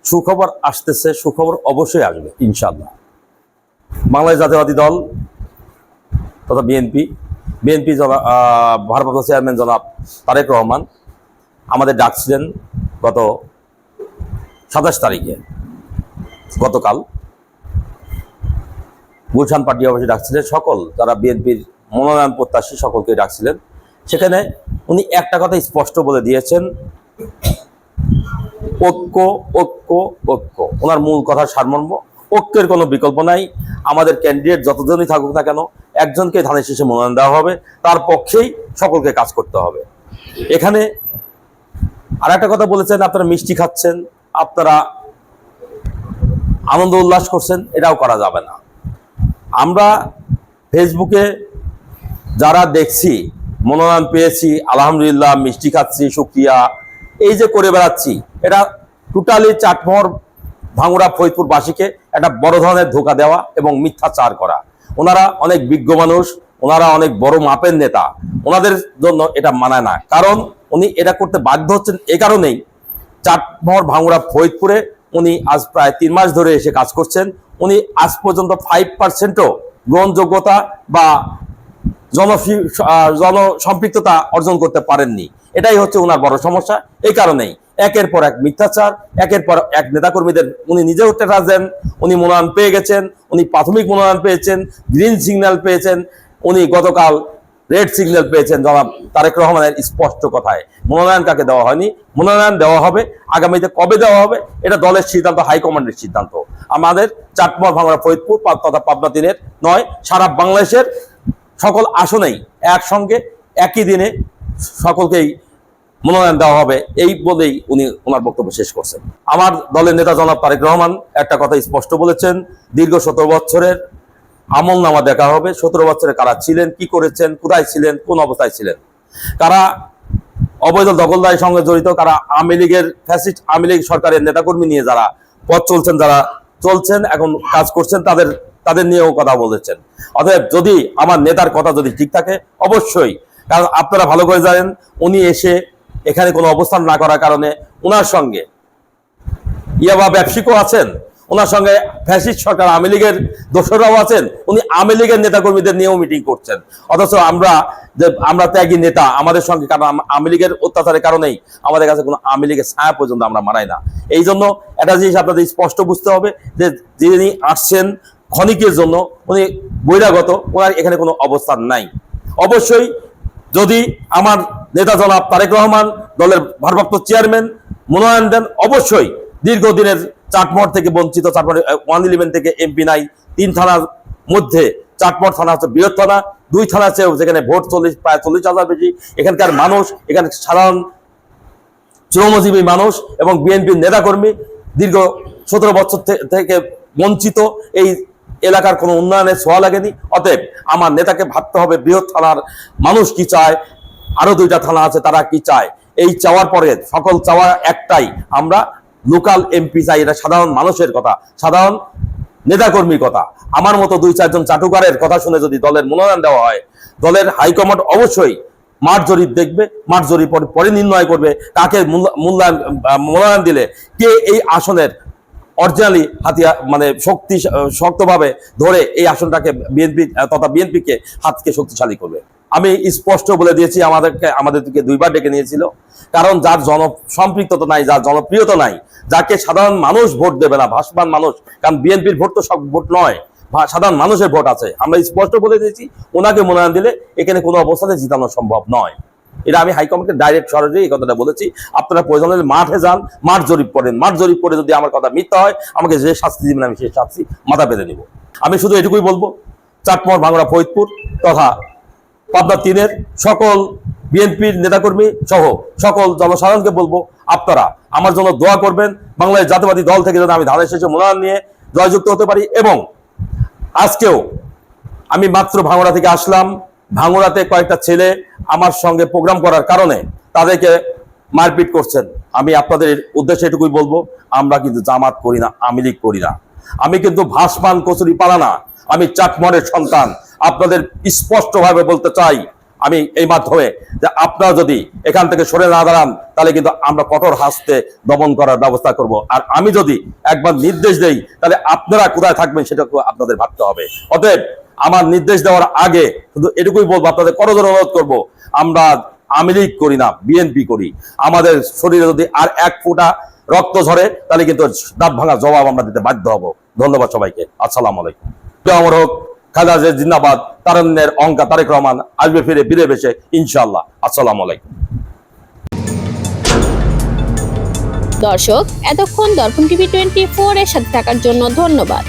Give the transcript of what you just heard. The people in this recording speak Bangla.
সুখবর আসতেছে, সুখবর অবশ্যই আসবে ইনশাআল্লাহ। বাংলাদেশ জাতীয়তাবাদী দল তথা বিএনপি ভারপ্রাপ্ত চেয়ারম্যান জনাব তারেক রহমান আমাদের ডাকছিলেন গত 27 তারিখে, গতকাল গুলশান পার্টি অফিসে ডাকছিলেন। সকল যারা বিএনপির মনোনয়ন প্রত্যাশী সকলকে ডাকছিলেন। সেখানে উনি একটা কথা স্পষ্ট বলে দিয়েছেন, ঐক্য ঐক্য ঐক্য। ওনার মূল কথা সারমর্ম, ঐক্যের কোনো বিকল্প নাই। আমাদের ক্যান্ডিডেট যতজনই থাকুক না কেন, একজনকে ধানের শীষে মনোনয়ন দেওয়া হবে, তার পক্ষেই সকলকে কাজ করতে হবে। এখানে আর একটা কথা বলেছেন, আপনারা মিষ্টি খাচ্ছেন, আপনারা আনন্দ উল্লাস করছেন, এটাও করা যাবে না। আমরা ফেসবুকে যারা দেখছি মনোনয়ন পেয়েছি, আলহামদুলিল্লাহ, মিষ্টি খাচ্ছি, শুকরিয়া, এই যে করে বেড়াচ্ছি, এটা টোটালি চাটমোহর ভাঙ্গুড়া ফরিদপুরবাসীকে একটা বড় ধরনের ধোঁকা দেওয়া এবং মিথ্যাচার করা। ওনারা অনেক বিজ্ঞ মানুষ, ওনারা অনেক বড় মাপের নেতা, ওনাদের জন্য এটা মানায় না। কারণ উনি এটা করতে বাধ্য হচ্ছেন এই কারণেই, চাটমোহর ভাঙ্গুড়া ফরিদপুরে উনি আজ প্রায় 3 মাস ধরে এসে কাজ করছেন। উনি আজ পর্যন্ত 5%ও গ্রহণযোগ্যতা বা জনসম্পৃক্ততা অর্জন করতে পারেননি। এটাই হচ্ছে ওনার বড় সমস্যা। এই কারণেই একের পর এক মিথ্যাচার, একের পর এক নেতাকর্মীদের উনি নিজেও টেটাস দেন। উনি মনোনয়ন পেয়ে গেছেন, উনি প্রাথমিক মনোনয়ন পেয়েছেন, গ্রিন সিগন্যাল পেয়েছেন, উনি গতকাল রেড সিগন্যাল পেয়েছেন। জনাব তারেক রহমানের স্পষ্ট কথায় মনোনয়ন কাকে দেওয়া হয়নি, মনোনয়ন দেওয়া হবে আগামীতে। কবে দেওয়া হবে এটা দলের সিদ্ধান্ত, হাইকমান্ডের সিদ্ধান্ত। আমাদের চাটমোহর ভাঙ্গুড়া ফরিদপুর তথা পাবনা 3-এর নয়, সারা বাংলাদেশের সকল আসনেই একসঙ্গে একই দিনে সকলকেই মনোনয়ন দেওয়া হবে, এই বলেই উনি ওনার বক্তব্য শেষ করছেন। আমার দলের নেতা জনাব তারেক রহমান একটা কথা স্পষ্ট বলেছেন, দীর্ঘ 17 বছরের আমল নামা দেখা হবে। 17 বছরে কারা ছিলেন, কি করেছেন, কোথায় ছিলেন, কোন অবস্থায় ছিলেন, কারা অবৈধ দখলদারির সঙ্গে জড়িত, কারা আওয়ামী লীগের ফ্যাসিস্ট আওয়ামী লীগ সরকারের নেতাকর্মী নিয়ে যারা পথ চলছেন, যারা চলছেন এখন কাজ করছেন, তাদের নিয়েও কথা বলেছেন। অতএব যদি আমার নেতার কথা যদি ঠিক থাকে, অবশ্যই, কারণ আপনারা ভালো করে জানেন উনি এসে এখানে কোনো অবস্থান না করার কারণে ওনার সঙ্গে ইয়াবা ব্যবসায়িকও আছেন, ওনার সঙ্গে ফ্যাসিস্ট সরকার আওয়ামী লীগের দোসররাও আছেন। উনি আওয়ামী লীগের নেতাকর্মীদের নিয়েও মিটিং করছেন। অথচ আমরা ত্যাগী নেতা, আমাদের সঙ্গে, কারণ আওয়ামী লীগের অত্যাচারের কারণেই আমাদের কাছে কোনো আওয়ামী লীগের ছায়া পর্যন্ত আমরা মানাই না। এই জন্য একটা জিনিস আপনাদের স্পষ্ট বুঝতে হবে যে যিনি আসছেন ক্ষণিকের জন্য, উনি বহিরাগত, ওনার এখানে কোনো অবস্থান নাই। অবশ্যই যদি আমার নেতা জনাব তারেক রহমান দলের ভারপ্রাপ্ত চেয়ারম্যান মনোনয়ন দেন, অবশ্যই দীর্ঘদিনের চাটমোহর থেকে বঞ্চিত, চাটমোহর 111 থেকে এমপি নাই, 3 থানার মধ্যে চাটমোহর থানা হচ্ছে বৃহৎ থানা, 2 থানা আছে যেখানে ভোট প্রায় 40,000 বেশি। এখানকার মানুষ, এখানে সাধারণ শ্রমজীবী মানুষ এবং বিএনপির নেতাকর্মী দীর্ঘ 17 বছর থেকে বঞ্চিত। এই এলাকার কোনো উন্নয়নের ছোঁয়া লাগেনি। অতএব আমার নেতাকে ভাবতে হবে বৃহৎ থানার মানুষ কি চায়, আরো 2টা থানা আছে তারা কি চায়। এই চাওয়ার পরে সকল চাওয়া একটাই, আমরা লোকাল এমপি চাই। এটা সাধারণ মানুষের কথা, সাধারণ নেতাকর্মীর কথা। আমার মতো 2-4 জন চাটুকারের কথা শুনে যদি দলের মনোনয়ন দেওয়া হয়, দলের হাইকমান্ড অবশ্যই মাঠ জরিপ দেখবে, মাঠ জরিপ পরে নির্ণয় করবে কাকে মনোনয়ন দিলে কে এই আসনের অরিজিনালি হাতিয়া মানে শক্তভাবে ধরে এই আসনটাকে বিএনপিকে হাতকে শক্তিশালী করবে। আমি স্পষ্ট বলে দিয়েছি, আমাদেরকে 2বার ডেকে নিয়েছিল। কারণ যার জনসম্পৃক্ততা নাই, যার জনপ্রিয়তা নাই, যাকে সাধারণ মানুষ ভোট দেবে না, ভাসমান মানুষ, কারণ বিএনপির ভোট তো সব ভোট নয়, সাধারণ মানুষের ভোট আছে। আমরা স্পষ্ট বলে দিয়েছি ওনাকে মনোনয়ন দিলে এখানে কোনো অবস্থাতে জিতানো সম্ভব নয়। এটা আমি হাইকমান্ডকে ডাইরেক্ট সরাসরি এই কথাটা বলেছি। আপনারা প্রয়োজন হলে মাঠে যান, মাঠ জরিপ করেন। মাঠ জরিপ করে যদি আমার কথা মিথ্যা হয়, আমাকে যে শাস্তি দিবেন আমি সেই শাস্তি মাথা পেতে নিব। আমি শুধু এটুকুই বলবো, চাটমোহর ভাঙ্গুড়া ফরিদপুর তথা পাবনা 3-এর সকল বিএনপির নেতাকর্মী সহ সকল জনসাধারণকে বলবো, আপনারা আমার জন্য দোয়া করবেন। বাংলাদেশ জাতীয়তাবাদী দল থেকে যেন আমি ধানের শীষে মনোনয়ন নিয়ে জয়যুক্ত হতে পারি। এবং আজকেও আমি মাত্র ভাঙ্গুড়া থেকে আসলাম, ভাঙ্গুড়াতে কয়েকটা ছেলে আমার সঙ্গে প্রোগ্রাম করার কারণে তাদেরকে মারপিট করছেন। আমি আপনাদের উদ্দেশ্যে এটুকুই বলবো, আমরা কিন্তু জামাত করি না, আওয়ামী লীগ করি না, আমি কিন্তু ভাসমান কচুরি পালা না, আমি চাটমোহরের সন্তান। আপনাদের স্পষ্টভাবে বলতে চাই, আমি এই মাধ্যমে যে আপনারা যদি এখান থেকে সরে না দাঁড়ান তাহলে কিন্তু আমরা কঠোর হাস্তে দমন করার ব্যবস্থা করব। আর আমি যদি একবার নির্দেশ দেই তাহলে আপনারা কোথায় থাকবেন সেটা আপনাদের ভাবতে হবে। অতএব আমার নির্দেশ দেওয়ার আগে শুধু এটুকুই বলবো, আপনাদের করজোর অনুরোধ করবো, আমরা আওয়ামী লীগ করি না, বিএনপি করি। আমাদের শরীরে যদি আর এক ফোঁটা রক্ত ঝরে তাহলে কিন্তু দাঁত ভাঙার জবাব আমরা দিতে বাধ্য হব। ধন্যবাদ সবাইকে। আসসালামু আলাইকুম। আমার হোক খালেদা জিন্দাবাদ, তারুণ্যের অহংকার তারেক রহমান আসবে ফিরে বেশে ইনশাআল্লাহ। আসসালামু আলাইকুম। দর্শক, এতক্ষণ দর্পণ টিভি 24 এর সাথে থাকার জন্য ধন্যবাদ।